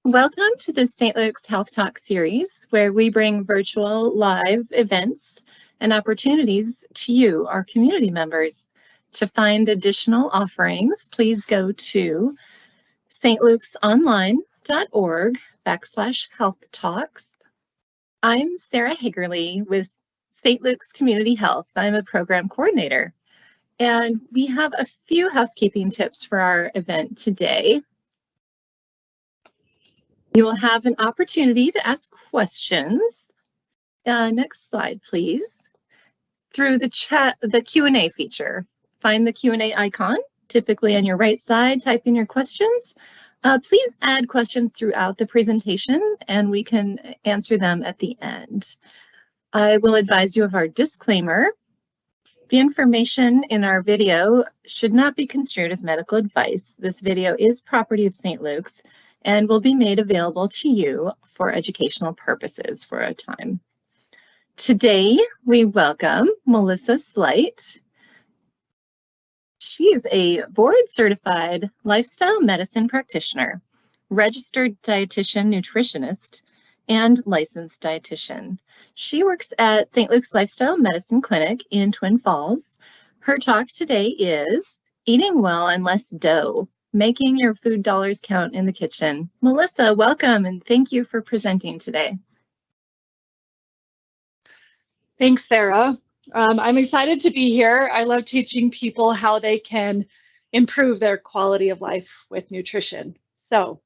Welcome to the St. Luke's Health Talk series, where we bring virtual live events and opportunities to you, our community members. To find additional offerings, please go to stlukesonline.org/health talks. I'm Sarah Hagerly with St. Luke's Community Health. I'm a program coordinator, and we have a few housekeeping tips for our event today. You will have an opportunity to ask questions. Next slide, please. Through the chat, the Q&A feature. Find the Q&A icon, typically on your right side, type in your questions. Please add questions throughout the presentation and we can answer them at the end. I will advise you of our disclaimer. The information in our video should not be construed as medical advice. This video is property of St. Luke's and will be made available to you for educational purposes for a time. Today, we welcome Melissa Sleight. She is a board-certified lifestyle medicine practitioner, registered dietitian nutritionist, and licensed dietitian. She works at St. Luke's Lifestyle Medicine Clinic in Twin Falls. Her talk today is Eating Well and Less Dough, Making Your Food Dollars Count in the Kitchen. Melissa, welcome, and thank you for presenting today. Thanks, Sarah. I'm excited to be here. I love teaching people how they can improve their quality of life with nutrition. So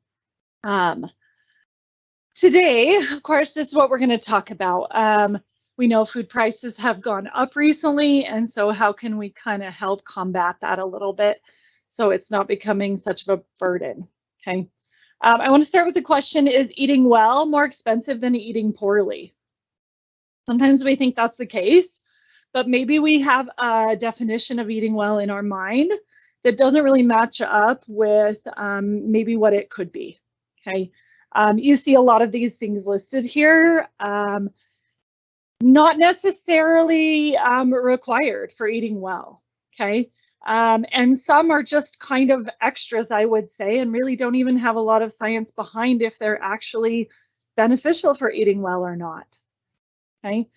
today, of course, this is what we're going to talk about. We know food prices have gone up recently, and so how can we kind of help combat that a little bit so it's not becoming such of a burden, okay? I want to start with the question, is eating well more expensive than eating poorly? Sometimes we think that's the case, but maybe we have a definition of eating well in our mind that doesn't really match up with maybe what it could be, okay? You see a lot of these things listed here, not necessarily required for eating well, okay? And some are just kind of extras, I would say, and really don't even have a lot of science behind if they're actually beneficial for eating well or not. Okay,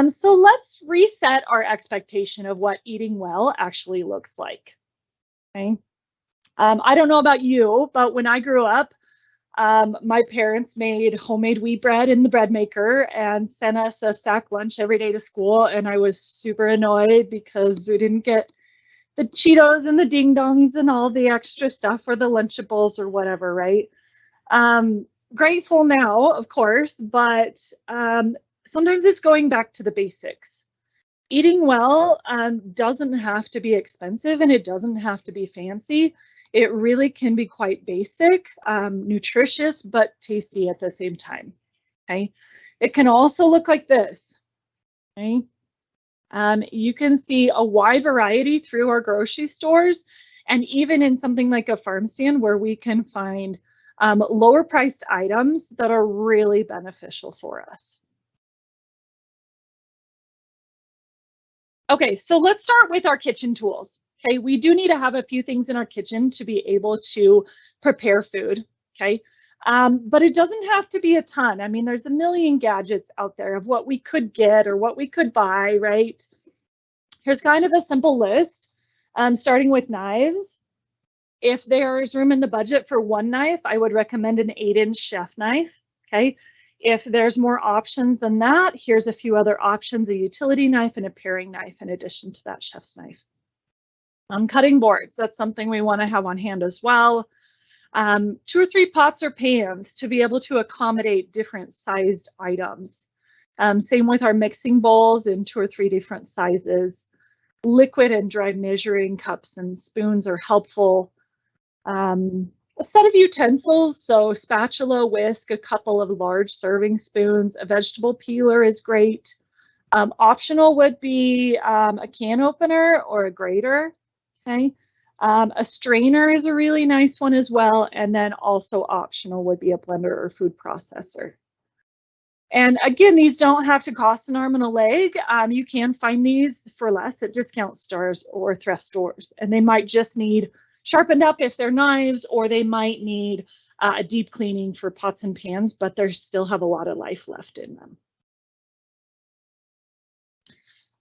so let's reset our expectation of what eating well actually looks like. Okay, I don't know about you, but when I grew up, my parents made homemade wheat bread in the bread maker and sent us a sack lunch every day to school, and I was super annoyed because we didn't get the Cheetos and the ding dongs and all the extra stuff or the Lunchables or whatever, right? Grateful now, of course, but sometimes it's going back to the basics. Eating well doesn't have to be expensive and it doesn't have to be fancy. It really can be quite basic, nutritious, but tasty at the same time, okay? It can also look like this, okay? You can see a wide variety through our grocery stores and even in something like a farm stand where we can find lower priced items that are really beneficial for us. Okay, so let's start with our kitchen tools. Okay, we do need to have a few things in our kitchen to be able to prepare food, okay? But it doesn't have to be a ton. I mean, there's a million gadgets out there of what we could get or what we could buy, right? Here's kind of a simple list, starting with knives. If there's room in the budget for one knife, I would recommend an 8-inch chef knife, okay? If there's more options than that, here's a few other options, a utility knife and a paring knife in addition to that chef's knife. Cutting boards, that's something we want to have on hand as well. 2 or 3 pots or pans to be able to accommodate different sized items. Same with our mixing bowls in 2 or 3 different sizes. Liquid and dry measuring cups and spoons are helpful. A set of utensils, so spatula, whisk, a couple of large serving spoons, a vegetable peeler is great. Optional would be a can opener or a grater, okay? A strainer is a really nice one as well, and then also optional would be a blender or food processor. And again, these don't have to cost an arm and a leg. You can find these for less at discount stores or thrift stores, and they might just need sharpened up if they're knives, or they might need a deep cleaning for pots and pans, but they still have a lot of life left in them.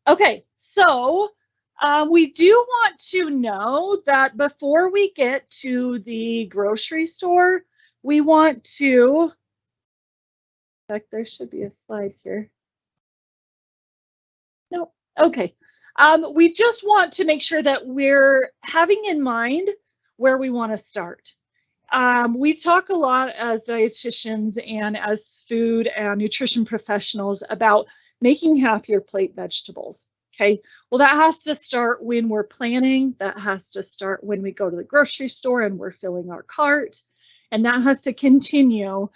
Okay, so we do want to know that before we get to the grocery store, we want to, in fact, there should be a slide here. No, okay. We just want to make sure that we're having in mind where we want to start. We talk a lot as dietitians and as food and nutrition professionals about making half your plate vegetables. Okay, well, that has to start when we're planning. That has to start when we go to the grocery store and we're filling our cart. And that has to continue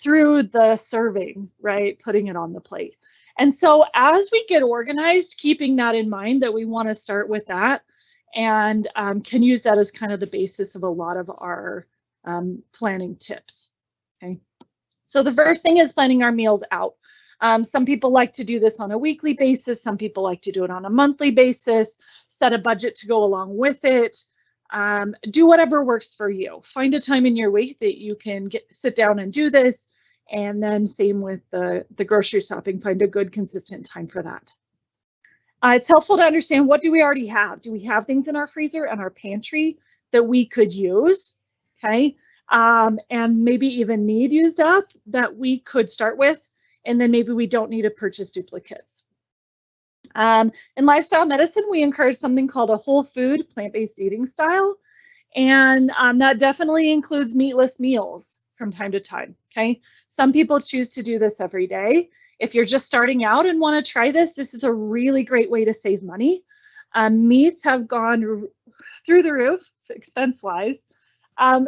through the serving, right? Putting it on the plate. And so as we get organized, keeping that in mind that we want to start with that and can use that as kind of the basis of a lot of our planning tips. Okay, so the first thing is planning our meals out. Some people like to do this on a weekly basis. Some people like to do it on a monthly basis. Set a budget to go along with it. Do whatever works for you. Find a time in your week that you can sit down and do this. And then same with the grocery shopping. Find a good, consistent time for that. It's helpful to understand, what do we already have? Do we have things in our freezer and our pantry that we could use? Okay, and maybe even need used up that we could start with. And then maybe we don't need to purchase duplicates. In lifestyle medicine, we encourage something called a whole food plant-based eating style. And that definitely includes meatless meals from time to time. Okay, some people choose to do this every day. If you're just starting out and want to try this, this is a really great way to save money. Meats have gone through the roof expense-wise.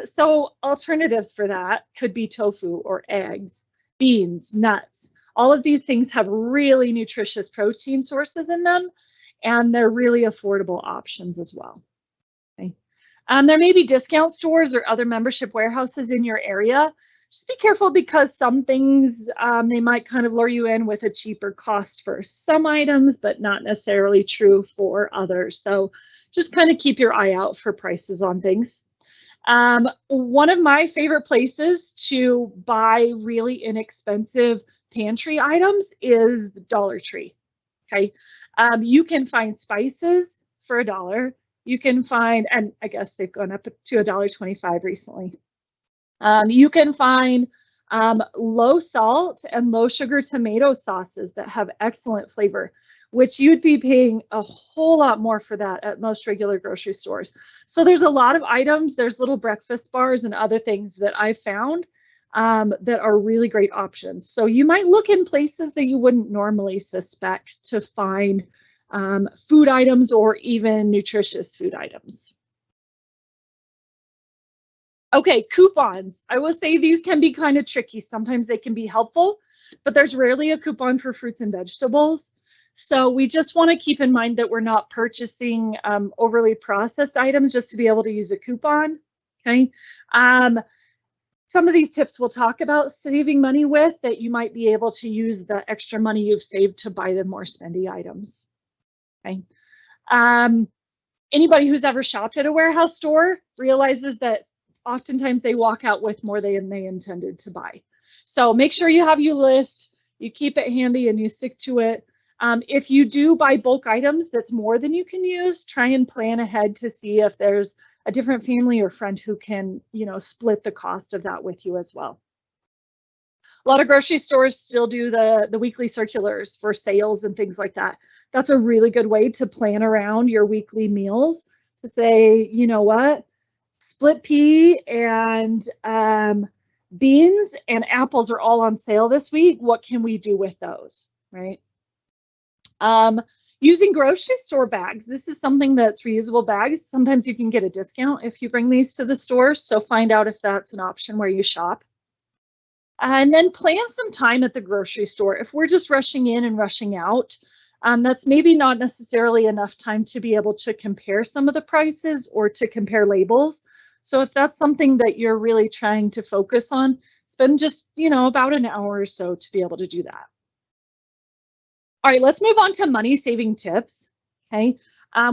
So alternatives for that could be tofu or eggs, beans, nuts. All of these things have really nutritious protein sources in them, and they're really affordable options as well. Okay. There may be discount stores or other membership warehouses in your area. Just be careful, because some things, they might kind of lure you in with a cheaper cost for some items, but not necessarily true for others. So just kind of keep your eye out for prices on things. One of my favorite places to buy really inexpensive pantry items is Dollar Tree. Okay, you can find spices for $1. You can find, and I guess they've gone up to $1.25 recently. You can find low salt and low sugar tomato sauces that have excellent flavor, which you'd be paying a whole lot more for that at most regular grocery stores. So there's a lot of items. There's little breakfast bars and other things that I found that are really great options. So you might look in places that you wouldn't normally suspect to find food items or even nutritious food items. Okay, coupons. I will say these can be kind of tricky. Sometimes they can be helpful, but there's rarely a coupon for fruits and vegetables. So we just want to keep in mind that we're not purchasing overly processed items just to be able to use a coupon. Okay. Some of these tips we'll talk about saving money with, that you might be able to use the extra money you've saved to buy the more spendy items. Okay. Anybody who's ever shopped at a warehouse store realizes that oftentimes they walk out with more than they intended to buy. So make sure you have your list, you keep it handy, and you stick to it. If you do buy bulk items that's more than you can use, try and plan ahead to see if there's a different family or friend who can, split the cost of that with you as well. A lot of grocery stores still do the weekly circulars for sales and things like that. That's a really good way to plan around your weekly meals, to say, you know what, split pea and beans and apples are all on sale this week. What can we do with those, right? Using grocery store bags. This is something that's reusable bags. Sometimes you can get a discount if you bring these to the store. So find out if that's an option where you shop. And then plan some time at the grocery store. If we're just rushing in and rushing out, that's maybe not necessarily enough time to be able to compare some of the prices or to compare labels. So if that's something that you're really trying to focus on, spend just, about an hour or so to be able to do that. All right, let's move on to money saving tips. Okay,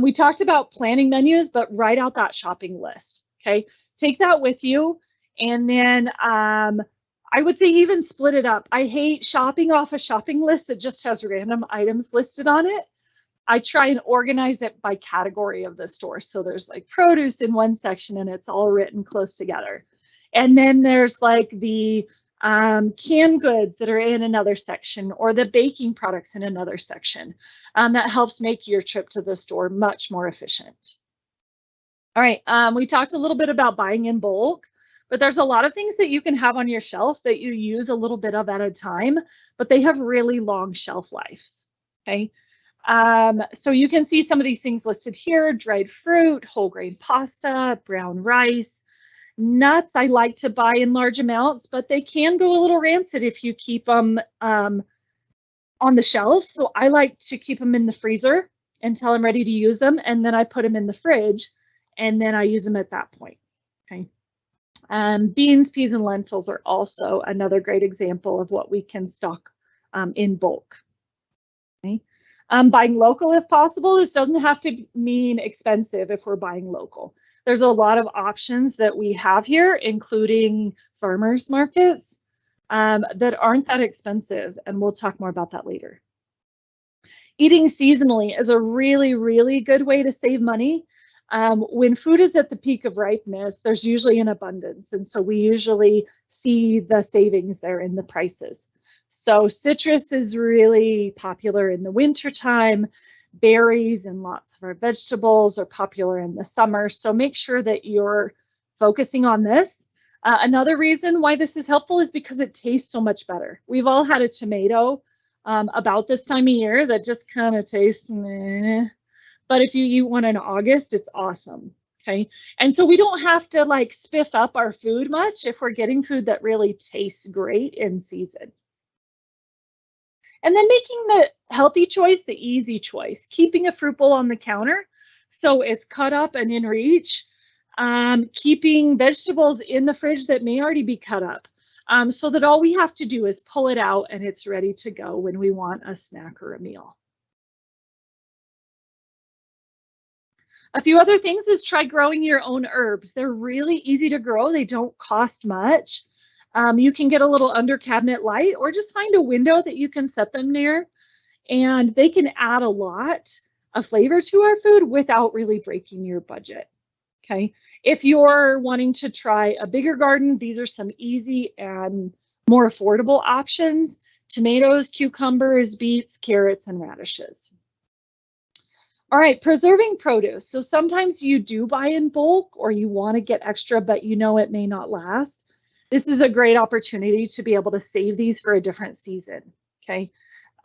we talked about planning menus, but write out that shopping list. Okay, take that with you And then I would say even split it up. I hate shopping off a shopping list that just has random items listed on it. I try and organize it by category of the store. So there's like produce in one section and it's all written close together. And then there's like the canned goods that are in another section, or the baking products in another section. That helps make your trip to the store much more efficient. All right, we talked a little bit about buying in bulk, but there's a lot of things that you can have on your shelf that you use a little bit of at a time, but they have really long shelf lives, okay? So you can see some of these things listed here: dried fruit, whole grain pasta, brown rice. Nuts I like to buy in large amounts, but they can go a little rancid if you keep them on the shelf. So I like to keep them in the freezer until I'm ready to use them, and then I put them in the fridge, and then I use them at that point. Okay. Beans, peas, and lentils are also another great example of what we can stock in bulk. Okay. Buying local if possible. This doesn't have to mean expensive if we're buying local. There's a lot of options that we have here, including farmers markets that aren't that expensive, and we'll talk more about that later. Eating seasonally is a really, really good way to save money. When food is at the peak of ripeness, there's usually an abundance, and so we usually see the savings there in the prices. So citrus is really popular in the winter time. Berries and lots of our vegetables are popular in the summer. So make sure that you're focusing on this. Another reason why this is helpful is because it tastes so much better. We've all had a tomato about this time of year that just kind of tastes meh. But if you eat one in August, it's awesome. Okay. And so we don't have to like spiff up our food much if we're getting food that really tastes great in season. And then making the healthy choice the easy choice, keeping a fruit bowl on the counter so it's cut up and in reach, keeping vegetables in the fridge that may already be cut up, so that all we have to do is pull it out and it's ready to go when we want a snack or a meal. A few other things is try growing your own herbs. They're really easy to grow. They don't cost much. You can get a little under cabinet light, or just find a window that you can set them near, and they can add a lot of flavor to our food without really breaking your budget. Okay. If you're wanting to try a bigger garden, these are some easy and more affordable options: tomatoes, cucumbers, beets, carrots, and radishes. All right, preserving produce. So sometimes you do buy in bulk, or you want to get extra, but you know it may not last. This is a great opportunity to be able to save these for a different season. Okay.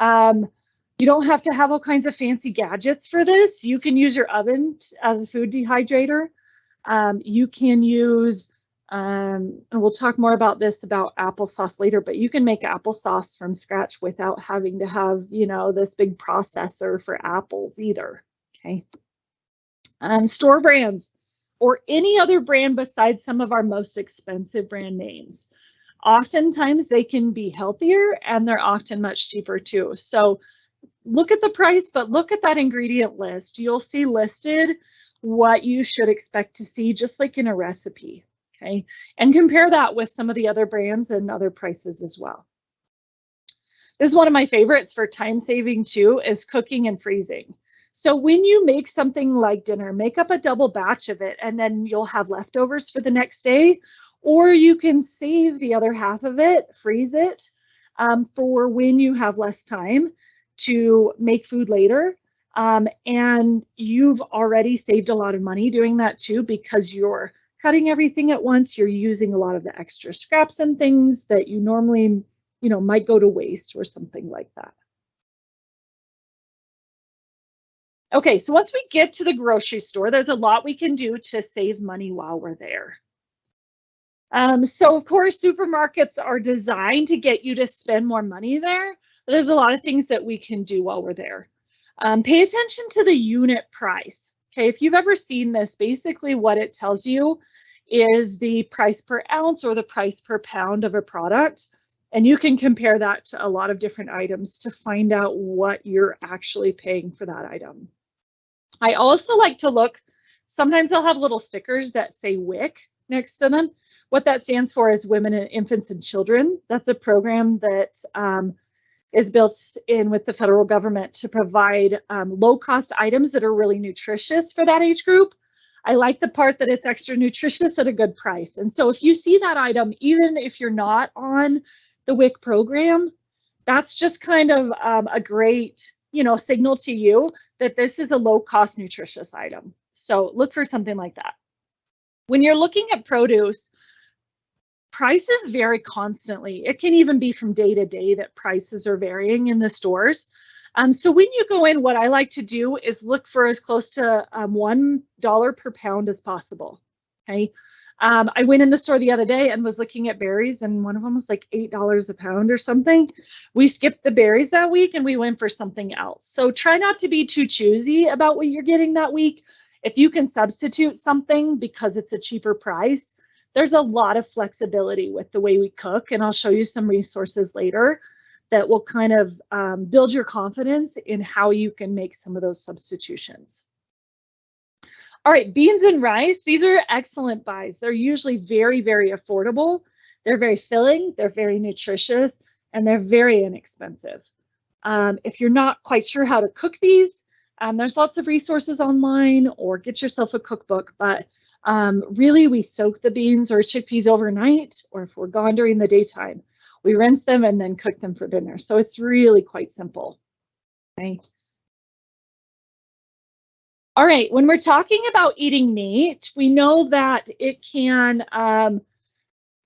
You don't have to have all kinds of fancy gadgets for this. You can use your oven as a food dehydrator. You can use, and we'll talk more about this about applesauce later, but you can make applesauce from scratch without having to have, you know, this big processor for apples either. Okay. Store brands, or any other brand besides some of our most expensive brand names. Oftentimes they can be healthier, and they're often much cheaper too. So look at the price, but look at that ingredient list. You'll see listed what you should expect to see, just like in a recipe. Okay, and compare that with some of the other brands and other prices as well. This is one of my favorites for time saving too, is cooking and freezing. So when you make something like dinner, make up a double batch of it, and then you'll have leftovers for the next day, or you can save the other half of it, freeze it for when you have less time to make food later. And you've already saved a lot of money doing that too, because you're cutting everything at once. You're using a lot of the extra scraps and things that you normally, you know, might go to waste or something like that. Okay, so once we get to the grocery store, there's a lot we can do to save money while we're there. So of course, supermarkets are designed to get you to spend more money there. But there's a lot of things that we can do while we're there. Pay attention to the unit price. Okay, if you've ever seen this, basically what it tells you is the price per ounce or the price per pound of a product. And you can compare that to a lot of different items to find out what you're actually paying for that item. I also like to look, sometimes they'll have little stickers that say WIC. next to them. What that stands for is Women and Infants and Children. That's a program that is built in with the federal government to provide low-cost items that are really nutritious for that age group. I like the part that it's extra nutritious at a good price. And so if you see that item, even if you're not on the WIC program, that's just kind of a great, signal to you that this is a low-cost nutritious item. So look for something like that. When you're looking at produce, prices vary constantly. It can even be from day to day that prices are varying in the stores. So when you go in, what I like to do is look for as close to $1 per pound as possible. Okay. I went in the store the other day and was looking at berries, and one of them was like $8 a pound or something. We skipped the berries that week and we went for something else. So try not to be too choosy about what you're getting that week. If you can substitute something because it's a cheaper price, there's a lot of flexibility with the way we cook, and I'll show you some resources later that will kind of build your confidence in how you can make some of those substitutions. All right, beans and rice, these are excellent buys. They're usually very, very affordable. They're very filling, they're very nutritious, and they're very inexpensive. If you're not quite sure how to cook these, there's lots of resources online, or get yourself a cookbook, but really we soak the beans or chickpeas overnight, or if we're gone during the daytime, we rinse them and then cook them for dinner. So it's really quite simple. Okay. All right, when we're talking about eating meat, we know that it can, a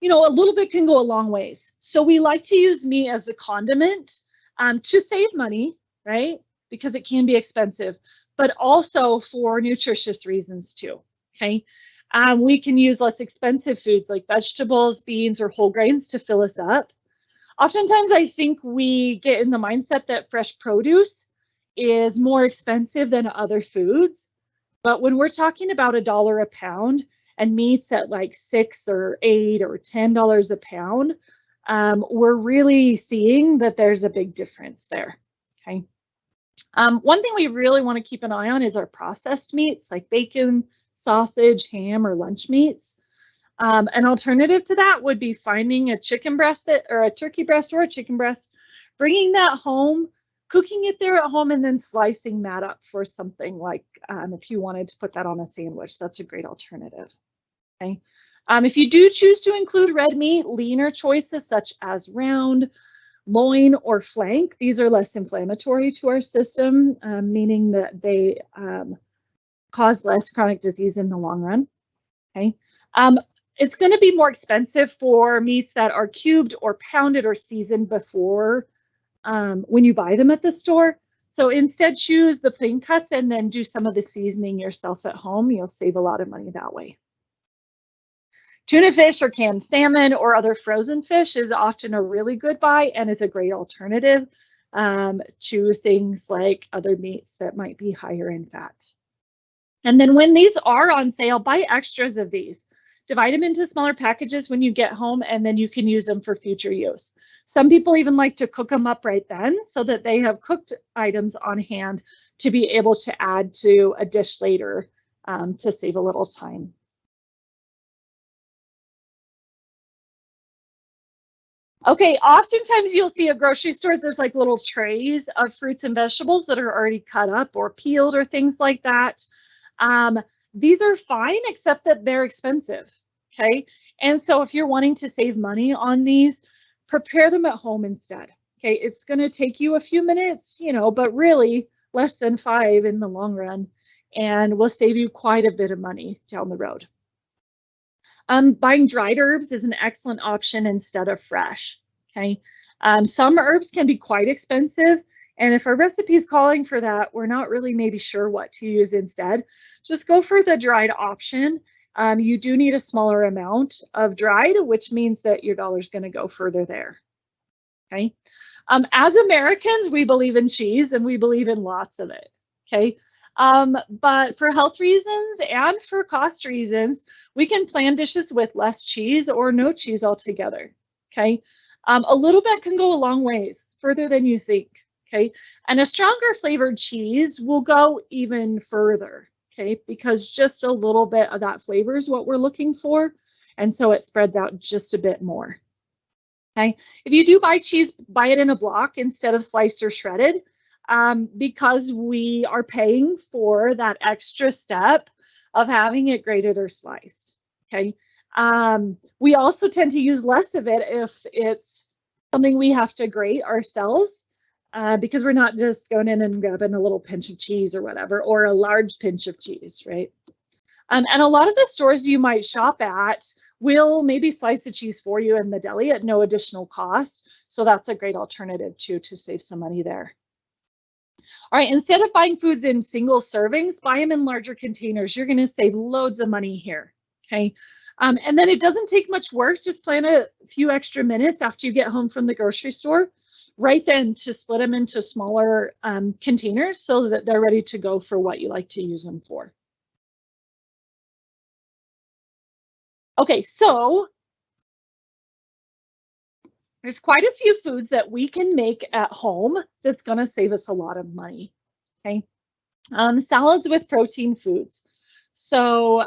little bit can go a long ways. So we like to use meat as a condiment to save money, right? Because it can be expensive, but also for nutritious reasons too, okay? We can use less expensive foods like vegetables, beans, or whole grains to fill us up. Oftentimes, I think we get in the mindset that fresh produce is more expensive than other foods. But when we're talking about $1 a pound and meats at like $6 or $8 or $10 a pound, we're really seeing that there's a big difference there, okay? One thing we really want to keep an eye on is our processed meats like bacon, sausage, ham, or lunch meats. An alternative to that would be finding a chicken breast or a turkey breast or a chicken breast, bringing that home, cooking it there at home, and then slicing that up for something like if you wanted to put that on a sandwich, that's a great alternative. Okay. If you do choose to include red meat, leaner choices such as round, loin, or flank, these are less inflammatory to our system, meaning that they cause less chronic disease in the long run. Okay. It's going to be more expensive for meats that are cubed or pounded or seasoned before when you buy them at the store. So instead, choose the plain cuts and then do some of the seasoning yourself at home. You'll save a lot of money that way. Tuna fish or canned salmon or other frozen fish is often a really good buy and is a great alternative to things like other meats that might be higher in fat. And then when these are on sale, buy extras of these. Divide them into smaller packages when you get home, and then you can use them for future use. Some people even like to cook them up right then so that they have cooked items on hand to be able to add to a dish later to save a little time. Okay, oftentimes you'll see at grocery stores, there's like little trays of fruits and vegetables that are already cut up or peeled or things like that. These are fine, except that they're expensive, okay? And so if you're wanting to save money on these, prepare them at home instead, okay? It's gonna take you a few minutes, but really less than 5 in the long run, and will save you quite a bit of money down the road. Buying dried herbs is an excellent option instead of fresh, okay? Some herbs can be quite expensive, and if our recipe is calling for that, we're not really maybe sure what to use instead. Just go for the dried option. You do need a smaller amount of dried, which means that your dollar's going to go further there. Okay. As Americans, we believe in cheese and we believe in lots of it. Okay. But for health reasons and for cost reasons, we can plan dishes with less cheese or no cheese altogether. Okay. A little bit can go a long ways, further than you think. Okay. And a stronger flavored cheese will go even further. Okay, because just a little bit of that flavor is what we're looking for. And so it spreads out just a bit more. Okay. If you do buy cheese, buy it in a block instead of sliced or shredded, because we are paying for that extra step of having it grated or sliced. Okay. We also tend to use less of it if it's something we have to grate ourselves, because we're not just going in and grabbing a little pinch of cheese or whatever, or a large pinch of cheese, right? And a lot of the stores you might shop at will maybe slice the cheese for you in the deli at no additional cost. So that's a great alternative too, to save some money there. All right, instead of buying foods in single servings, buy them in larger containers. You're going to save loads of money here. Okay. And then it doesn't take much work. Just plan a few extra minutes after you get home from the grocery store, right then, to split them into smaller containers so that they're ready to go for what you like to use them for. Okay, so there's quite a few foods that we can make at home that's going to save us a lot of money. Okay, salads with protein foods. So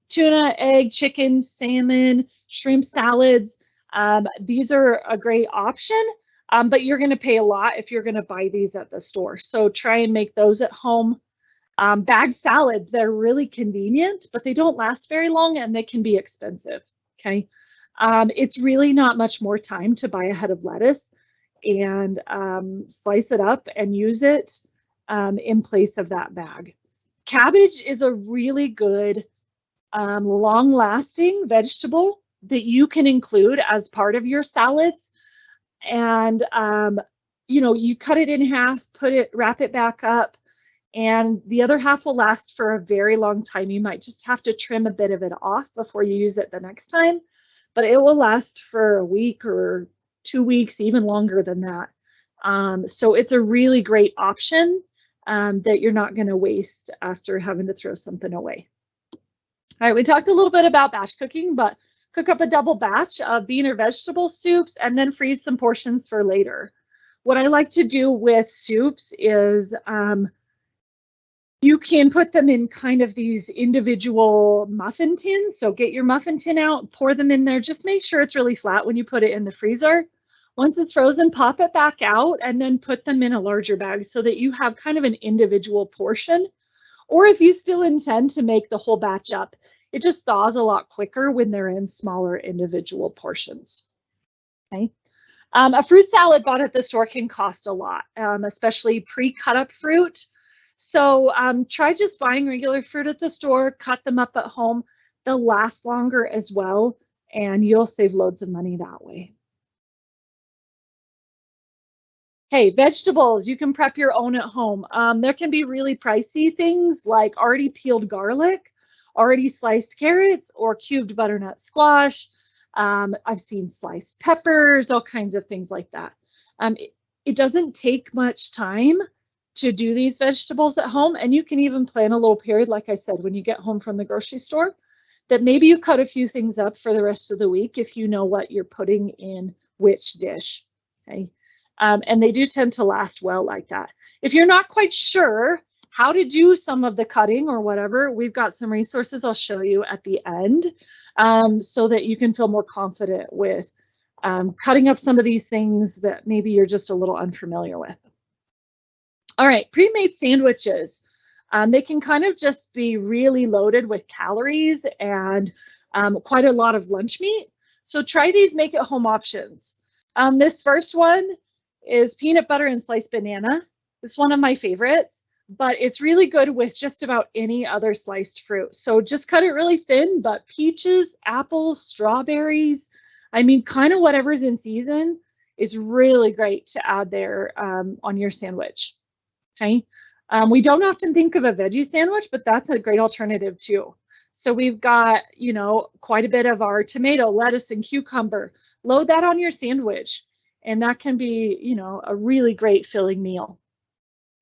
tuna, egg, chicken, salmon, shrimp salads. These are a great option, but you're going to pay a lot if you're going to buy these at the store. So try and make those at home. Bagged salads, they're really convenient, but they don't last very long and they can be expensive. Okay. It's really not much more time to buy a head of lettuce and slice it up and use it in place of that bag. Cabbage is a really good long-lasting vegetable that you can include as part of your salads. And you know, you cut it in half, wrap it back up, and the other half will last for a very long time. You might just have to trim a bit of it off before you use it the next time, but it will last for a week or 2 weeks, even longer than that. So it's a really great option that you're not going to waste after having to throw something away. All right, we talked a little bit about batch cooking, but cook up a double batch of bean or vegetable soups and then freeze some portions for later. What I like to do with soups is you can put them in kind of these individual muffin tins. So get your muffin tin out, pour them in there. Just make sure it's really flat when you put it in the freezer. Once it's frozen, pop it back out and then put them in a larger bag so that you have kind of an individual portion. Or if you still intend to make the whole batch up, it just thaws a lot quicker when they're in smaller individual portions. Okay. A fruit salad bought at the store can cost a lot, especially pre-cut up fruit. So try just buying regular fruit at the store, cut them up at home. They'll last longer as well, and you'll save loads of money that way. Hey, vegetables, you can prep your own at home. There can be really pricey things like already peeled garlic, already sliced carrots, or cubed butternut squash. I've seen sliced peppers, all kinds of things like that. It doesn't take much time to do these vegetables at home, and you can even plan a little period, like I said, when you get home from the grocery store, that maybe you cut a few things up for the rest of the week if you know what you're putting in which dish. Okay. And they do tend to last well like that. If you're not quite sure how to do some of the cutting or whatever, we've got some resources I'll show you at the end, so that you can feel more confident with cutting up some of these things that maybe you're just a little unfamiliar with. All right, pre-made sandwiches. They can kind of just be really loaded with calories and quite a lot of lunch meat. So try these make-at-home options. This first one is peanut butter and sliced banana. It's one of my favorites, but it's really good with just about any other sliced fruit. So just cut it really thin, but peaches, apples, strawberries, I mean, kind of whatever's in season is really great to add there on your sandwich. Okay. We don't often think of a veggie sandwich, but that's a great alternative too. So we've got, you know, quite a bit of our tomato, lettuce, and cucumber. Load that on your sandwich, and that can be, you know, a really great filling meal.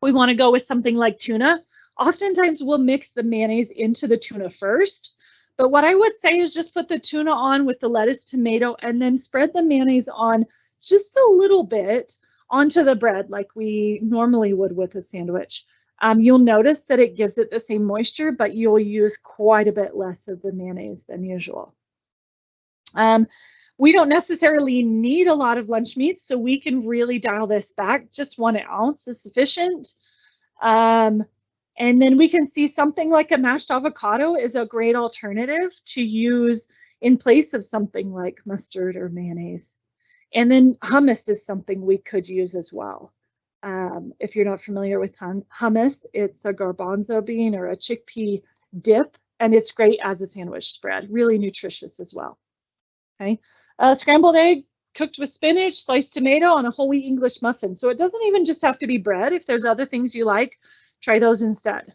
We want to go with something like tuna. Oftentimes we'll mix the mayonnaise into the tuna first, but what I would say is just put the tuna on with the lettuce, tomato, and then spread the mayonnaise on just a little bit onto the bread like we normally would with a sandwich. You'll notice that it gives it the same moisture, but you'll use quite a bit less of the mayonnaise than usual. We don't necessarily need a lot of lunch meat, so we can really dial this back. Just 1 ounce is sufficient. And then we can see something like a mashed avocado is a great alternative to use in place of something like mustard or mayonnaise. And then hummus is something we could use as well. If you're not familiar with hummus, it's a garbanzo bean or a chickpea dip, and it's great as a sandwich spread, really nutritious as well. Okay, scrambled egg cooked with spinach, sliced tomato on a whole wheat English muffin. So it doesn't even just have to be bread. If there's other things you like, try those instead.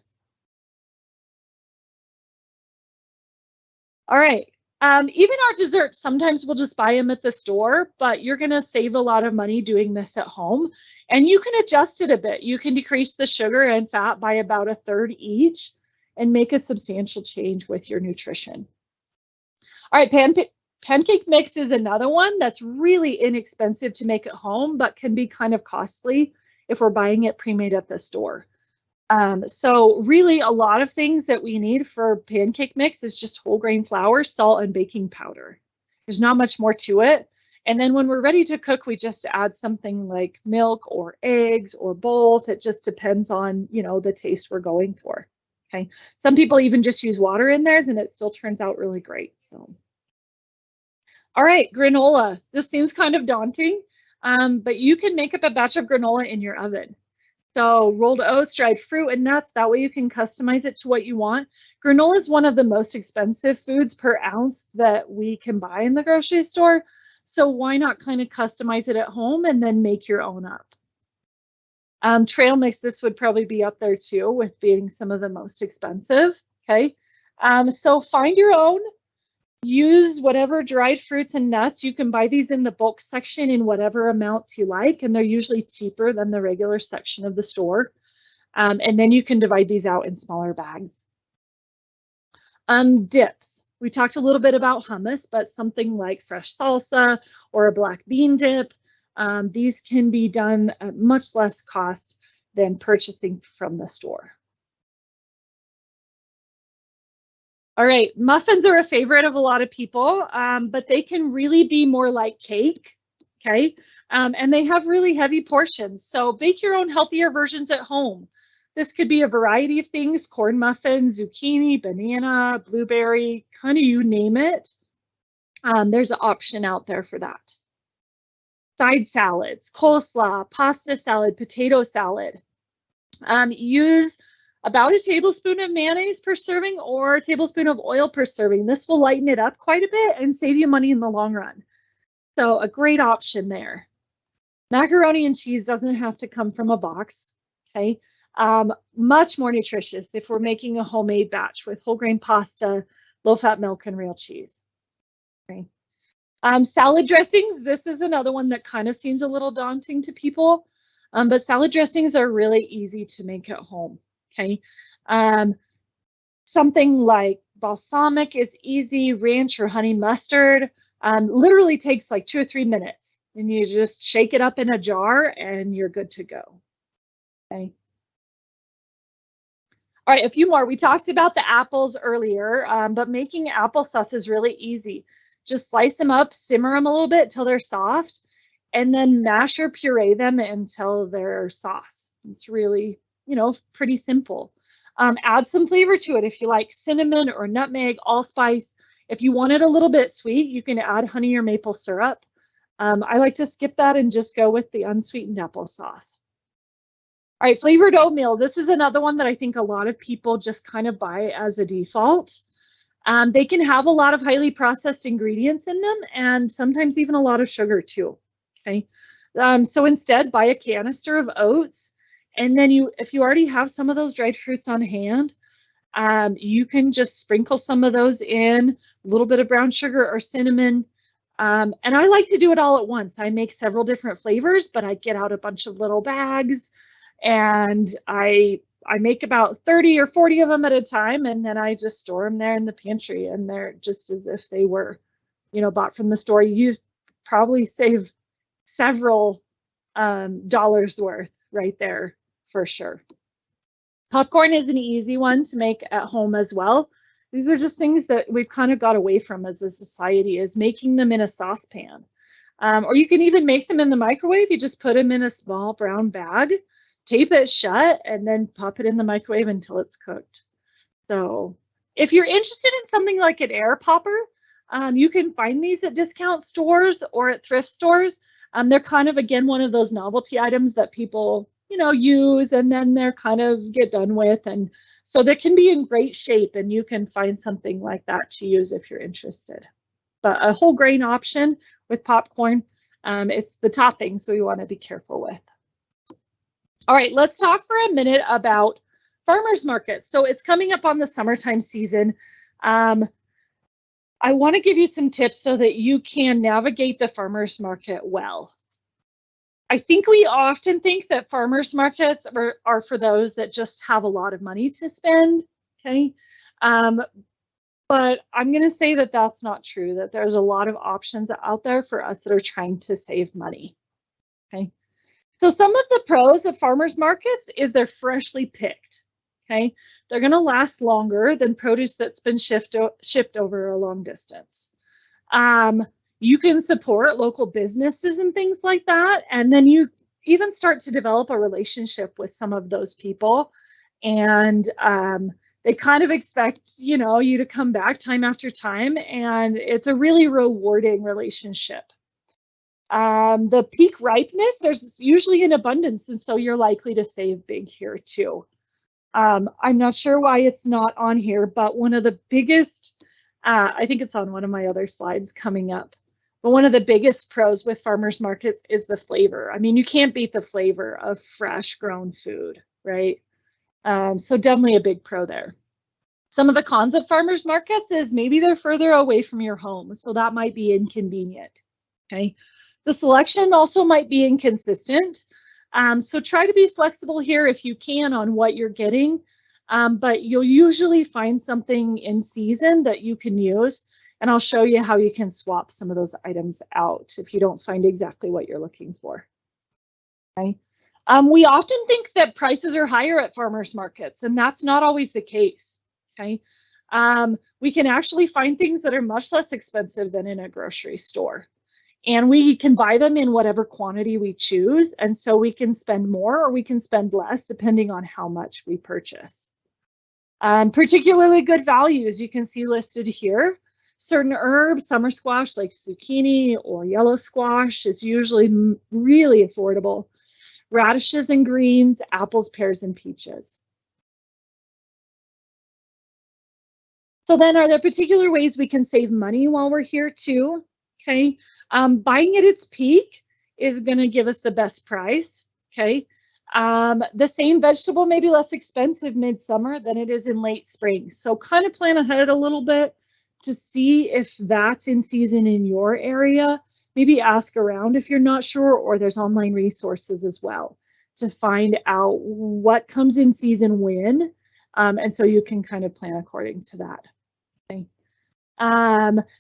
All right. Even our desserts, sometimes we'll just buy them at the store, but you're going to save a lot of money doing this at home. And you can adjust it a bit. You can decrease the sugar and fat by about 1/3 each and make a substantial change with your nutrition. All right, pancake mix is another one that's really inexpensive to make at home, but can be kind of costly if we're buying it pre-made at the store. So really a lot of things that we need for pancake mix is just whole grain flour, salt, and baking powder. There's not much more to it. And then when we're ready to cook, we just add something like milk or eggs or both. It just depends on, you know, the taste we're going for. Okay. Some people even just use water in theirs and it still turns out really great. So, all right, granola. This seems kind of daunting, but you can make up a batch of granola in your oven. So rolled oats, dried fruit, and nuts, that way you can customize it to what you want. Granola is one of the most expensive foods per ounce that we can buy in the grocery store. So why not kind of customize it at home and then make your own up? Trail mix, this would probably be up there too with being some of the most expensive, okay? So find your own. Use whatever dried fruits and nuts. You can buy these in the bulk section in whatever amounts you like, and they're usually cheaper than the regular section of the store. And then you can divide these out in smaller bags. Dips. We talked a little bit about hummus, but something like fresh salsa or a black bean dip, these can be done at much less cost than purchasing from the store. All right, muffins are a favorite of a lot of people, but they can really be more like cake, okay? And they have really heavy portions, so bake your own healthier versions at home. This could be a variety of things: corn muffins, zucchini, banana, blueberry, kind of you name it. There's an option out there for that. Side salads, coleslaw, pasta salad, potato salad. Use about a tablespoon of mayonnaise per serving or a tablespoon of oil per serving. This will lighten it up quite a bit and save you money in the long run. So a great option there. Macaroni and cheese doesn't have to come from a box, okay? Much more nutritious if we're making a homemade batch with whole grain pasta, low-fat milk, and real cheese. Okay. Salad dressings, this is another one that kind of seems a little daunting to people, but salad dressings are really easy to make at home. Okay, something like balsamic is easy, ranch or honey mustard literally takes like 2 or 3 minutes, and you just shake it up in a jar and you're good to go. Okay. All right, a few more. We talked about the apples earlier, but making applesauce is really easy. Just slice them up, simmer them a little bit till they're soft, and then mash or puree them until they're sauce. It's really, you know, pretty simple. Add some flavor to it if you like cinnamon or nutmeg, allspice. If you want it a little bit sweet, you can add honey or maple syrup. I like to skip that and just go with the unsweetened applesauce. All right, flavored oatmeal. This is another one that I think a lot of people just kind of buy as a default. They can have a lot of highly processed ingredients in them and sometimes even a lot of sugar too. Okay, so instead buy a canister of oats. And then if you already have some of those dried fruits on hand, you can just sprinkle some of those in, a little bit of brown sugar or cinnamon. And I like to do it all at once. I make several different flavors, but I get out a bunch of little bags and I make about 30 or 40 of them at a time, and then I just store them there in the pantry, and they're just as if they were, you know, bought from the store. You probably save several dollars worth right there for sure. Popcorn is an easy one to make at home as well. These are just things that we've kind of got away from as a society, is making them in a saucepan. Or you can even make them in the microwave. You just put them in a small brown bag, tape it shut, and then pop it in the microwave until it's cooked. So if you're interested in something like an air popper, you can find these at discount stores or at thrift stores. They're kind of, again, one of those novelty items that people, use and then they're kind of get done with. And so they can be in great shape, and you can find something like that to use if you're interested. But a whole grain option with popcorn, it's the topping, so you want to be careful with. All right, let's talk for a minute about farmers markets. So it's coming up on the summertime season. I want to give you some tips so that you can navigate the farmers market well. I think we often think that farmers markets are for those that just have a lot of money to spend, okay? But I'm going to say that that's not true, that there's a lot of options out there for us that are trying to save money, okay? So some of the pros of farmers markets is they're freshly picked, okay? They're going to last longer than produce that's been shipped over a long distance. You can support local businesses and things like that, and then you even start to develop a relationship with some of those people, and they kind of expect, you to come back time after time, and it's a really rewarding relationship. The peak ripeness, there's usually an abundance, and so you're likely to save big here too. I'm not sure why it's not on here, but one of the biggest, I think it's on one of my other slides coming up, but one of the biggest pros with farmers markets is the flavor. I mean, you can't beat the flavor of fresh grown food, right? So definitely a big pro there. Some of the cons of farmers markets is maybe they're further away from your home, so that might be inconvenient, okay? The selection also might be inconsistent. So try to be flexible here if you can on what you're getting, but you'll usually find something in season that you can use, and I'll show you how you can swap some of those items out if you don't find exactly what you're looking for. Okay. We often think that prices are higher at farmers markets, and that's not always the case. Okay. We can actually find things that are much less expensive than in a grocery store. And we can buy them in whatever quantity we choose. And so we can spend more or we can spend less depending on how much we purchase. Particularly good values you can see listed here. Certain herbs, summer squash like zucchini or yellow squash is usually really affordable. Radishes and greens, apples, pears, and peaches. So then are there particular ways we can save money while we're here too? Okay. Buying at its peak is going to give us the best price, okay? The same vegetable may be less expensive midsummer than it is in late spring. So kind of plan ahead a little bit to see if that's in season in your area. Maybe ask around if you're not sure, or there's online resources as well to find out what comes in season when, and so you can kind of plan according to that. Okay.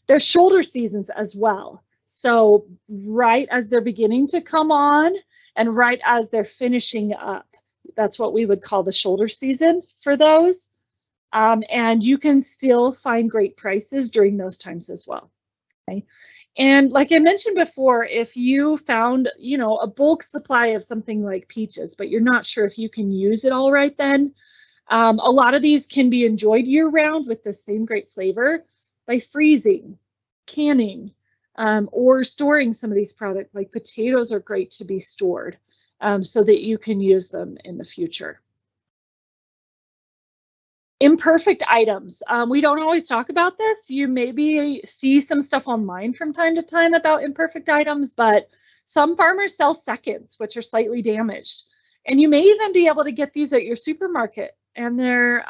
There's shoulder seasons as well. So right as they're beginning to come on and right as they're finishing up, that's what we would call the shoulder season for those. And you can still find great prices during those times as well. Okay. And like I mentioned before, if you found, a bulk supply of something like peaches, but you're not sure if you can use it all right then, a lot of these can be enjoyed year round with the same great flavor by freezing, canning, or storing some of these products. Like potatoes are great to be stored so that you can use them in the future. Imperfect items. We don't always talk about this. You maybe see some stuff online from time to time about imperfect items, but some farmers sell seconds, which are slightly damaged. And you may even be able to get these at your supermarket, and they're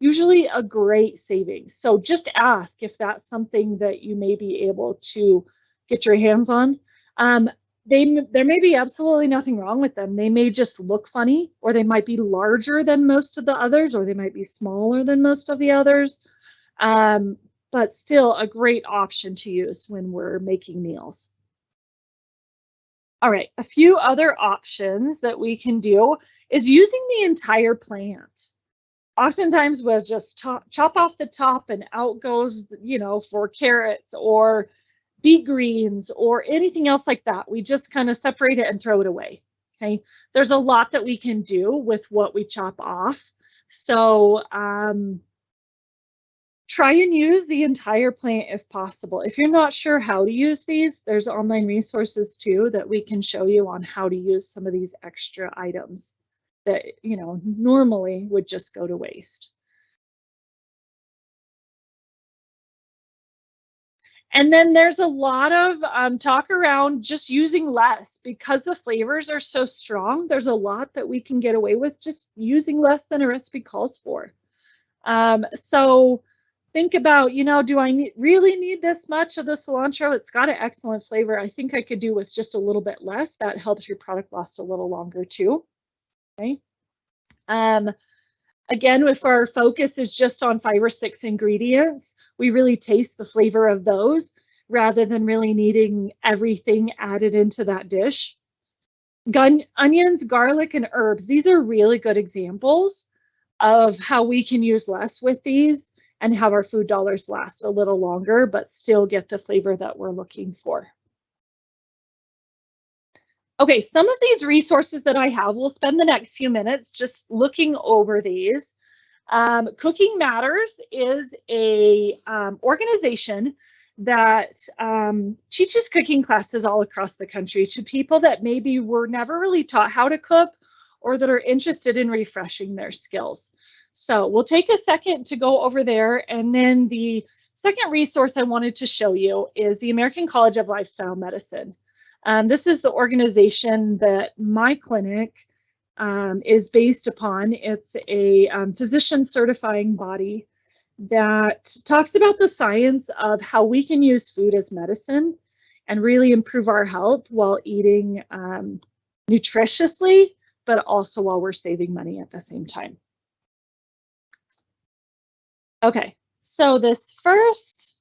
usually a great savings. So just ask if that's something that you may be able to get your hands on. There may be absolutely nothing wrong with them. They may just look funny, or they might be larger than most of the others, or they might be smaller than most of the others, but still a great option to use when we're making meals. All right, a few other options that we can do is using the entire plant. Oftentimes we'll just chop off the top and out goes, for carrots or beet greens or anything else like that. We just kind of separate it and throw it away. Okay. There's a lot that we can do with what we chop off. So try and use the entire plant if possible. If you're not sure how to use these, there's online resources too that we can show you on how to use some of these extra items that, normally would just go to waste. And then there's a lot of talk around just using less because the flavors are so strong. There's a lot that we can get away with just using less than a recipe calls for. So think about, do I really need this much of the cilantro? It's got an excellent flavor. I think I could do with just a little bit less. That helps your product last a little longer too. Okay. Again, if our focus is just on 5 or 6 ingredients, we really taste the flavor of those rather than really needing everything added into that dish. Onions, garlic, and herbs. These are really good examples of how we can use less with these and have our food dollars last a little longer, but still get the flavor that we're looking for. Okay, some of these resources that I have, we'll spend the next few minutes just looking over these. Cooking Matters is a organization that teaches cooking classes all across the country to people that maybe were never really taught how to cook or that are interested in refreshing their skills. So we'll take a second to go over there. And then the second resource I wanted to show you is the American College of Lifestyle Medicine. This is the organization that my clinic is based upon. It's a physician certifying body that talks about the science of how we can use food as medicine and really improve our health while eating nutritiously, but also while we're saving money at the same time. Okay, so this first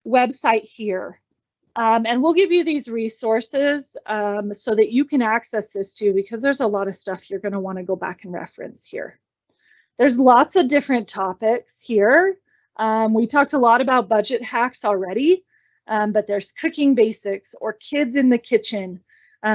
website here, and we'll give you these resources so that you can access this too, because there's a lot of stuff you're going to want to go back and reference here. There's lots of different topics here. We talked a lot about budget hacks already, but there's cooking basics or kids in the kitchen,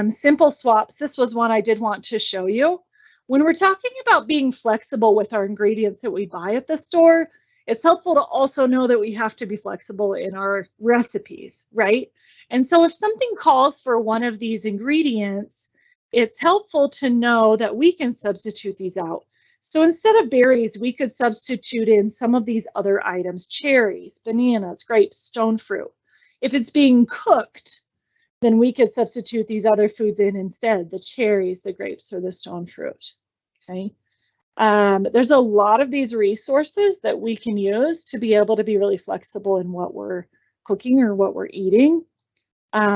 simple swaps. This was one I did want to show you. When we're talking about being flexible with our ingredients that we buy at the store, it's helpful to also know that we have to be flexible in our recipes, right? And so if something calls for one of these ingredients, it's helpful to know that we can substitute these out. So instead of berries, we could substitute in some of these other items, cherries, bananas, grapes, stone fruit. If it's being cooked, then we could substitute these other foods in instead, the cherries, the grapes, or the stone fruit, okay? There's a lot of these resources that we can use to be able to be really flexible in what we're cooking or what we're eating.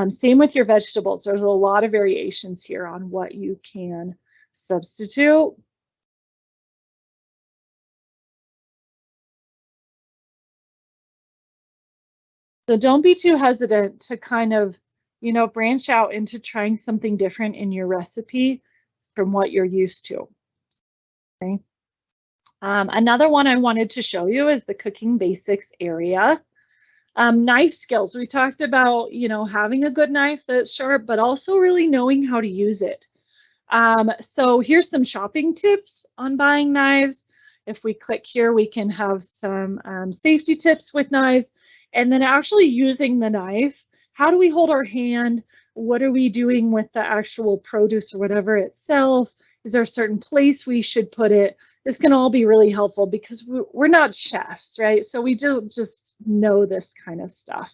Same with your vegetables. There's a lot of variations here on what you can substitute. So don't be too hesitant to kind of, branch out into trying something different in your recipe from what you're used to. Okay. Another one I wanted to show you is the cooking basics area. Knife skills. We talked about, having a good knife that's sharp, but also really knowing how to use it. So here's some shopping tips on buying knives. If we click here, we can have some safety tips with knives, and then actually using the knife. How do we hold our hand? What are we doing with the actual produce or whatever itself? Is there a certain place we should put it? This can all be really helpful because we're not chefs, right? So we don't just know this kind of stuff.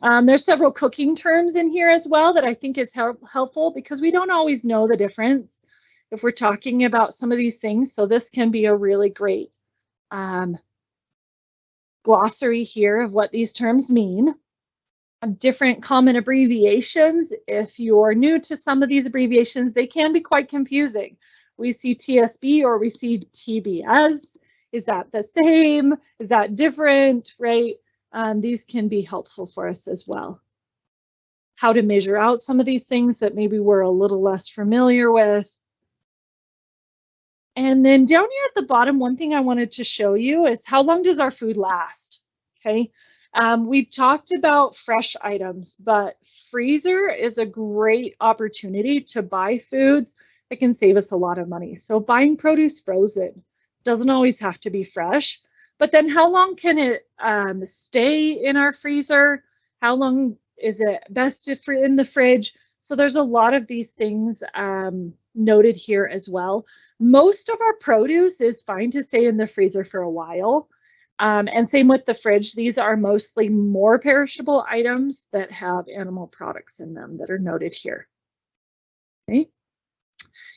There's several cooking terms in here as well that I think is helpful because we don't always know the difference if we're talking about some of these things. So this can be a really great glossary here of what these terms mean. Different common abbreviations. If you're new to some of these abbreviations, they can be quite confusing. We see TSB or we see TBS. Is that the same? Is that different, right? These can be helpful for us as well. How to measure out some of these things that maybe we're a little less familiar with. And then down here at the bottom, one thing I wanted to show you is how long does our food last? Okay, we've talked about fresh items, but freezer is a great opportunity to buy foods that can save us a lot of money. So buying produce frozen doesn't always have to be fresh, but then how long can it stay in our freezer? How long is it best if in the fridge? So there's a lot of these things noted here as well. Most of our produce is fine to stay in the freezer for a while. And same with the fridge. These are mostly more perishable items that have animal products in them that are noted here. Okay.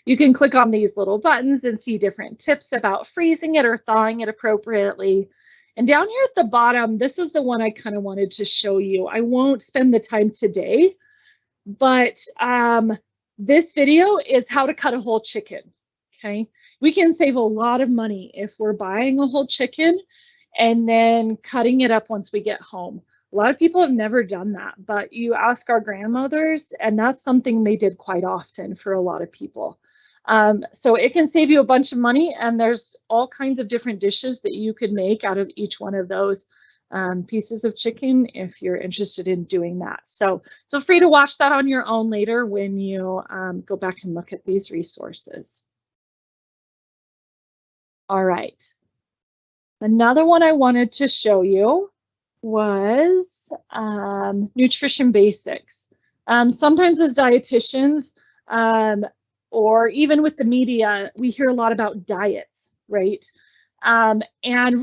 You can click on these little buttons and see different tips about freezing it or thawing it appropriately. And down here at the bottom, this is the one I kind of wanted to show you. I won't spend the time today, but this video is how to cut a whole chicken. Okay, we can save a lot of money if we're buying a whole chicken and then cutting it up once we get home. A lot of people have never done that, but you ask our grandmothers, and that's something they did quite often for a lot of people. So it can save you a bunch of money, and there's all kinds of different dishes that you could make out of each one of those pieces of chicken if you're interested in doing that. So feel free to watch that on your own later when you go back and look at these resources. All right. Another one I wanted to show you was nutrition basics. Sometimes as dietitians, or even with the media, we hear a lot about diets, right? And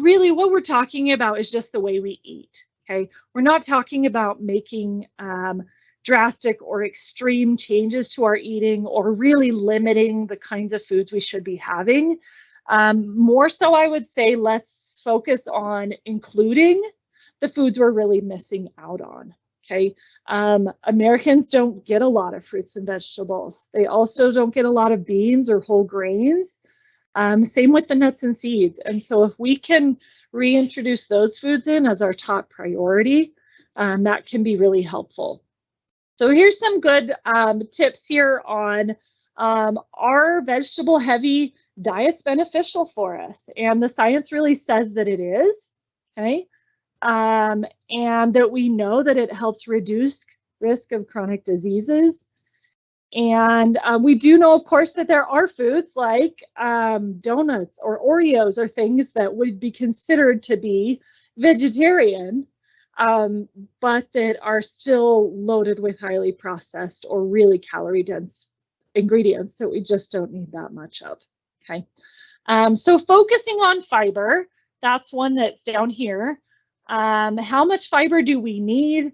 really what we're talking about is just the way we eat, okay? We're not talking about making drastic or extreme changes to our eating or really limiting the kinds of foods we should be having. More so, I would say, let's focus on including the foods we're really missing out on, okay? Americans don't get a lot of fruits and vegetables. They also don't get a lot of beans or whole grains. Same with the nuts and seeds. And so if we can reintroduce those foods in as our top priority, that can be really helpful. So here's some good tips here on are vegetable heavy diets beneficial for us? And the science really says that it is, okay? And that we know that it helps reduce risk of chronic diseases. And we do know, of course, that there are foods like donuts or Oreos or things that would be considered to be vegetarian, but that are still loaded with highly processed or really calorie dense ingredients that we just don't need that much of. Okay, so focusing on fiber, that's one that's down here. How much fiber do we need?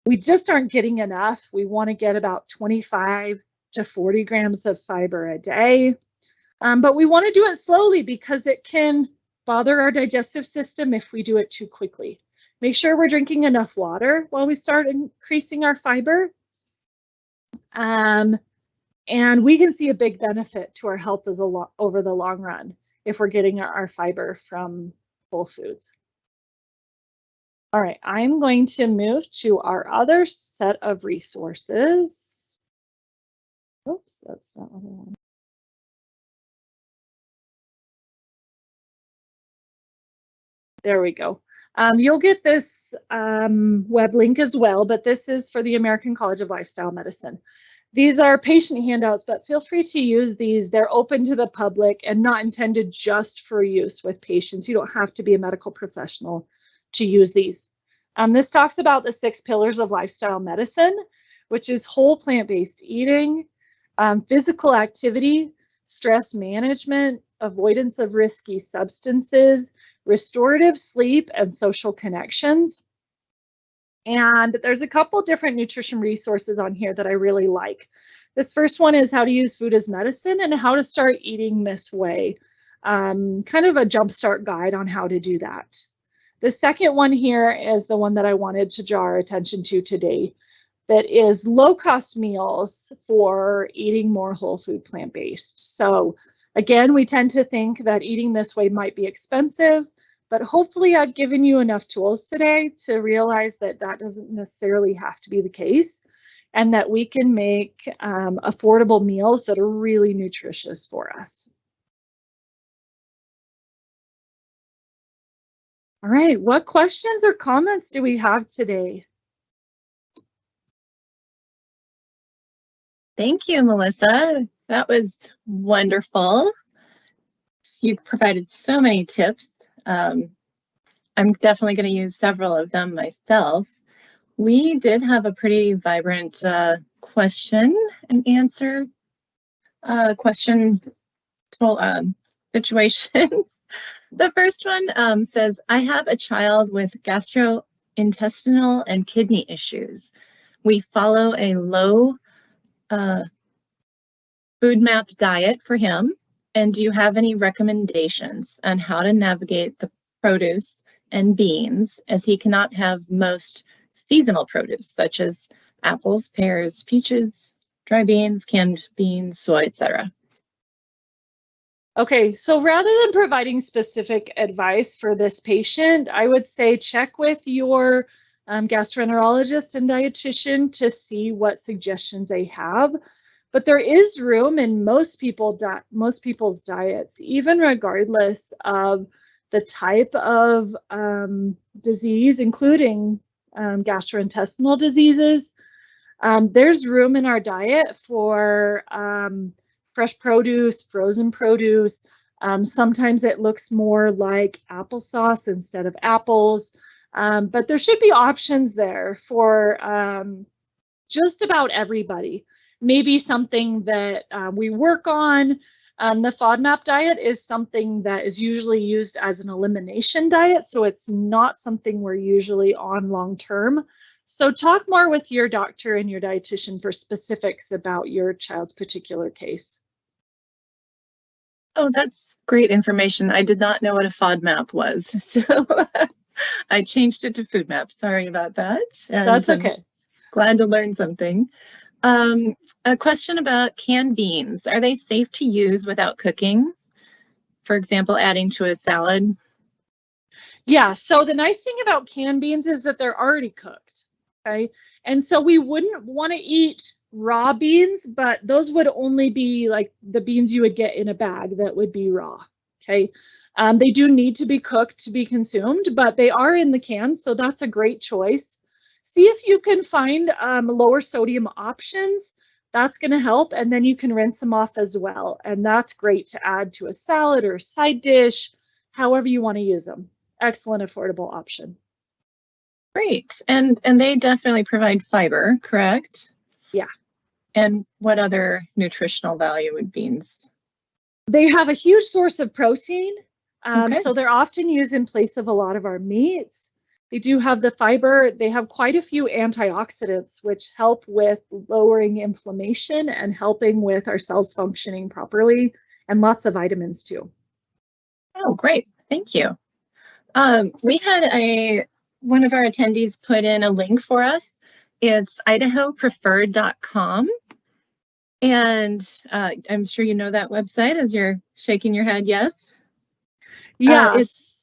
We just aren't getting enough. We want to get about 25 to 40 grams of fiber a day, but we want to do it slowly because it can bother our digestive system if we do it too quickly. Make sure we're drinking enough water while we start increasing our fiber. And we can see a big benefit to our health over the long run if we're getting our fiber from whole foods. All right, I'm going to move to our other set of resources. Oops, that's not what I want. There we go. You'll get this web link as well, but this is for the American College of Lifestyle Medicine. These are patient handouts, but feel free to use these. They're open to the public and not intended just for use with patients. You don't have to be a medical professional to use these. This talks about the 6 pillars of lifestyle medicine, which is whole plant-based eating, physical activity, stress management, avoidance of risky substances, restorative sleep, and social connections. And there's a couple different nutrition resources on here that I really like. This first one is how to use food as medicine and how to start eating this way. Kind of a jumpstart guide on how to do that. The second one here is the one that I wanted to draw our attention to today. That is low-cost meals for eating more whole food plant-based. So again, we tend to think that eating this way might be expensive, but hopefully I've given you enough tools today to realize that that doesn't necessarily have to be the case and that we can make affordable meals that are really nutritious for us. All right, what questions or comments do we have today? Thank you, Melissa. That was wonderful. You provided so many tips. I'm definitely going to use several of them myself. We did have a pretty vibrant question and answer situation. The first one says, I have a child with gastrointestinal and kidney issues. We follow a low food map diet for him. And do you have any recommendations on how to navigate the produce and beans, as he cannot have most seasonal produce, such as apples, pears, peaches, dry beans, canned beans, soy, etc.? Okay, so rather than providing specific advice for this patient, I would say check with your gastroenterologist and dietitian to see what suggestions they have. But there is room in most people's diets, even regardless of the type of disease, including gastrointestinal diseases. There's room in our diet for fresh produce, frozen produce. Sometimes it looks more like applesauce instead of apples. But there should be options there for just about everybody. Maybe something that we work on. The FODMAP diet is something that is usually used as an elimination diet, so it's not something we're usually on long term. So talk more with your doctor and your dietitian for specifics about your child's particular case. Oh, that's great information. I did not know what a FODMAP was, so I changed it to FoodMap. Sorry about that. And that's okay. I'm glad to learn something. A question about canned beans. Are they safe to use without cooking? For example, adding to a salad? Yeah, so the nice thing about canned beans is that they're already cooked, okay? And so we wouldn't want to eat raw beans, but those would only be like the beans you would get in a bag that would be raw, okay? They do need to be cooked to be consumed, but they are in the can, so that's a great choice. See if you can find lower sodium options. That's going to help, and then you can rinse them off as well. And that's great to add to a salad or a side dish, however you want to use them. Excellent, affordable option. Great. And they definitely provide fiber, correct? Yeah. And what other nutritional value would beans? They have a huge source of protein. Okay. So they're often used in place of a lot of our meats. They do have the fiber. They have quite a few antioxidants, which help with lowering inflammation and helping with our cells functioning properly, and lots of vitamins too. Oh, great. Thank you. We had one of our attendees put in a link for us. It's idahopreferred.com. And I'm sure you know that website as you're shaking your head, yes? Yes.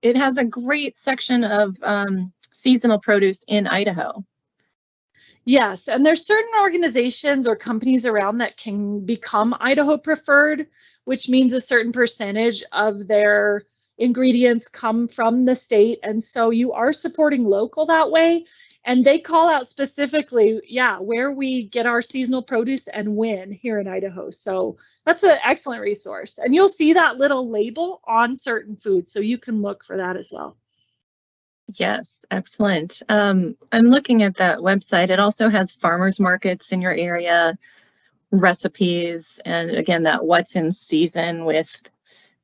It has a great section of seasonal produce in Idaho. Yes, and there's certain organizations or companies around that can become Idaho Preferred, which means a certain percentage of their ingredients come from the state. And so you are supporting local that way. And they call out specifically, where we get our seasonal produce and when here in Idaho. So that's an excellent resource. And you'll see that little label on certain foods, so you can look for that as well. Yes, excellent. I'm looking at that website. It also has farmers markets in your area, recipes, and again, that what's in season with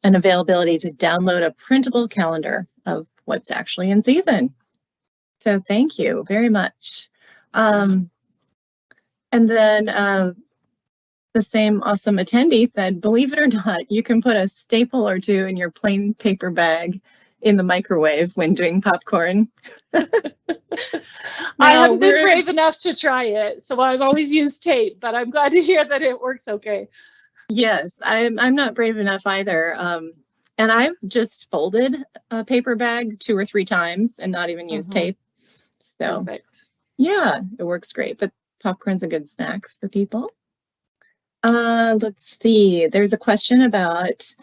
an availability to download a printable calendar of what's actually in season. So thank you very much. And then the same awesome attendee said, believe it or not, you can put a staple or two in your plain paper bag in the microwave when doing popcorn. I haven't been brave enough to try it, so I've always used tape, but I'm glad to hear that it works okay. Yes, I'm not brave enough either. And I've just folded a paper bag 2 or 3 times and not even used tape. So perfect. Yeah, it works great, but popcorn's a good snack for people. Let's see, there's a question about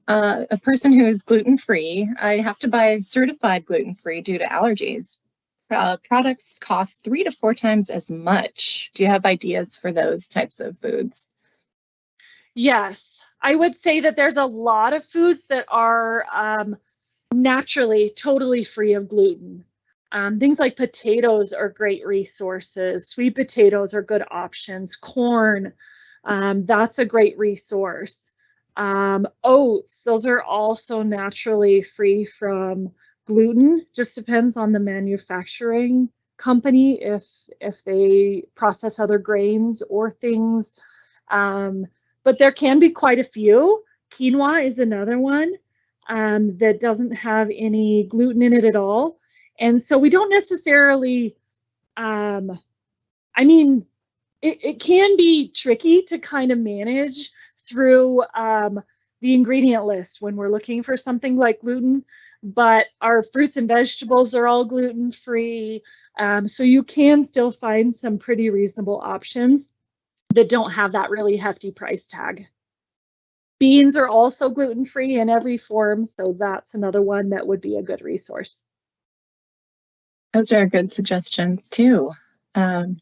a person who is gluten-free, I have to buy certified gluten-free due to allergies. Products cost 3 to 4 times as much. Do you have ideas for those types of foods? Yes, I would say that there's a lot of foods that are naturally totally free of gluten. Things like potatoes are great resources. Sweet potatoes are good options. Corn, that's a great resource. Oats, those are also naturally free from gluten. Just depends on the manufacturing company if they process other grains or things. But there can be quite a few. Quinoa is another one that doesn't have any gluten in it at all. And so we don't necessarily, I mean, it can be tricky to kind of manage through the ingredient list when we're looking for something like gluten, but our fruits and vegetables are all gluten-free. So you can still find some pretty reasonable options that don't have that really hefty price tag. Beans are also gluten-free in every form, so that's another one that would be a good resource. Those are good suggestions too. The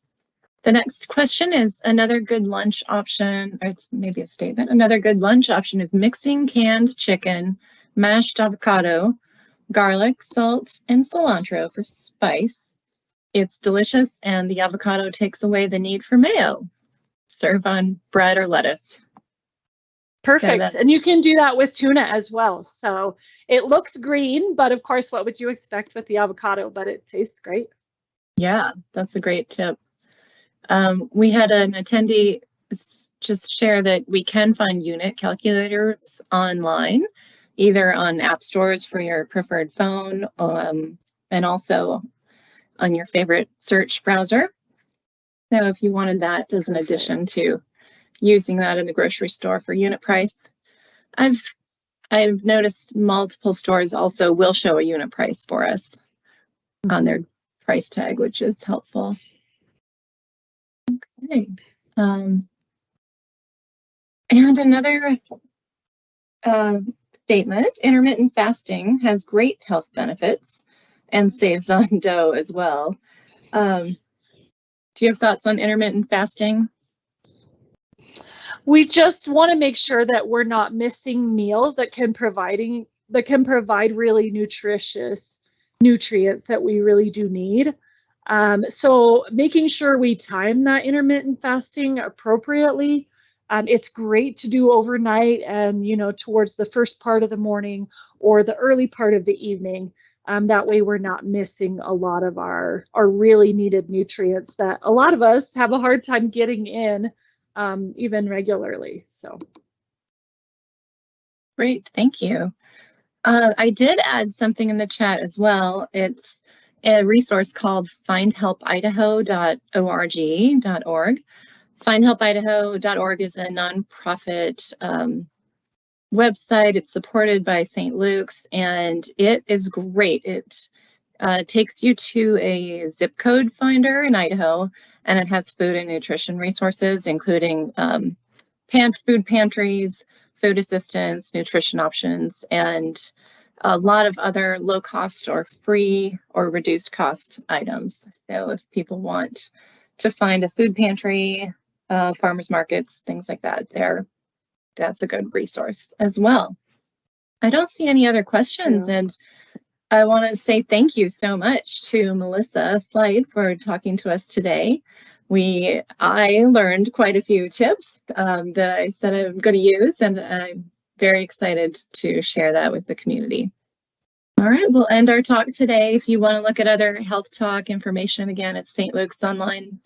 next question is another good lunch option, or it's maybe a statement. Another good lunch option is mixing canned chicken, mashed avocado, garlic, salt, and cilantro for spice. It's delicious, and the avocado takes away the need for mayo. Serve on bread or lettuce. Perfect. Yeah, and you can do that with tuna as well. So it looks green, but of course, what would you expect with the avocado? But it tastes great. Yeah, that's a great tip. We had an attendee just share that we can find unit calculators online, either on app stores for your preferred phone, and also on your favorite search browser. So if you wanted that as an addition to using that in the grocery store for unit price, I've noticed multiple stores also will show a unit price for us on their price tag, which is helpful. Okay. And another statement, intermittent fasting has great health benefits and saves on dough as well. Do you have thoughts on intermittent fasting? We just want to make sure that we're not missing meals that can provide really nutritious nutrients that we really do need. So making sure we time that intermittent fasting appropriately. It's great to do overnight and, towards the first part of the morning or the early part of the evening. That way we're not missing a lot of our really needed nutrients that a lot of us have a hard time getting in even regularly. So. Great, thank you. I did add something in the chat as well. It's a resource called findhelpidaho.org. Findhelpidaho.org is a nonprofit website. It's supported by St. Luke's, and it is great. It takes you to a zip code finder in Idaho, and it has food and nutrition resources, including food pantries, food assistance, nutrition options, and a lot of other low cost or free or reduced cost items. So if people want to find a food pantry, farmers markets, things like that, that's a good resource as well. I don't see any other questions, and I want to say thank you so much to Melissa Sleight for talking to us today. I learned quite a few tips that I said I'm going to use, and I'm very excited to share that with the community. All right, we'll end our talk today. If you want to look at other health talk information, again, it's St. Luke's online